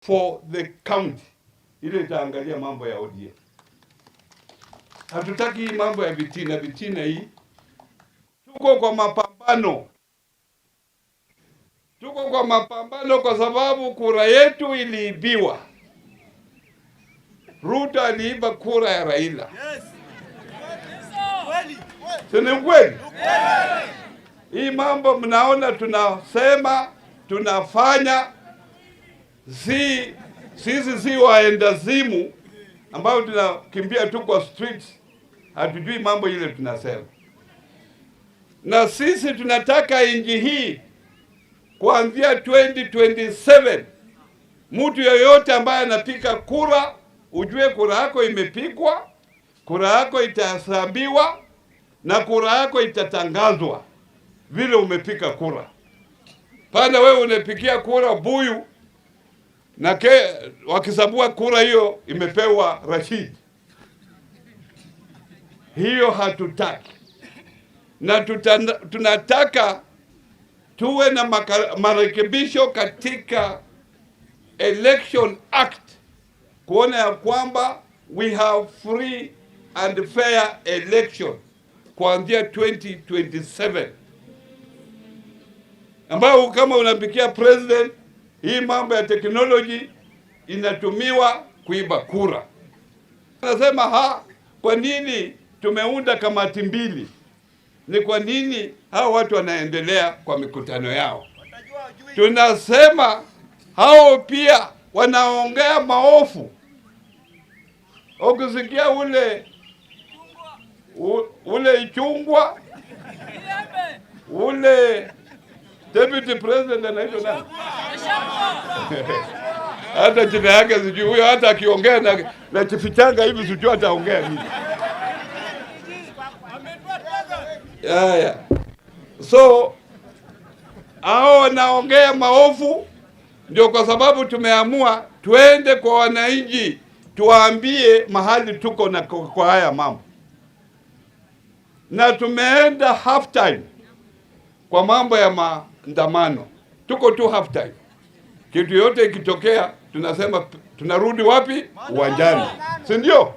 for the county ile itaangalia mambo ya ODM. Hatutaki mambo ya vitina hii. Tuko kwa mapambano. Tuko kwa mapambano kwa sababu kura yetu iliibiwa. Ruto aliiba kura ya Raila. Yes. Ni kweli? Hii mambo mnaona tunasema, tunafanya, sisi si waenda zimu ambao tunakimbia tu kwa streets, hatujui mambo ile tunasema. Na sisi tunataka nchi hii kuanzia 2027 mtu yoyote ambaye anapiga kura, ujue kura yako imepigwa, kura yako itahesabiwa na kura yako itatangazwa vile umepiga kura. Pana wewe unapigia kura Buyu na wakisabua kura hiyo imepewa Rashid. Hiyo hatutaki. Na tunataka tuwe na marekebisho katika Election Act kuona ya kwamba we have free and fair election kuanzia 2027, ambao kama unapikia president, hii mambo ya technology inatumiwa kuiba kura. Nasema kwa nini tumeunda kamati mbili? Ni kwa nini hao watu wanaendelea kwa mikutano yao? Tunasema hao pia wanaongea maofu. Ukisikia ule Ichungwa, ule deputy president anaitwa nani? Hata jina yake sijui, huyo hata akiongea na chifichanga hivi sijui ataongea nini. Yeah. So hao wanaongea maofu, ndio kwa sababu tumeamua tuende kwa wananchi tuwaambie mahali tuko na kwa haya mambo. Na tumeenda half time kwa mambo ya maandamano. Tuko tu half time. Kitu yote ikitokea tunasema tunarudi wapi? Uwanjani. Si ndio?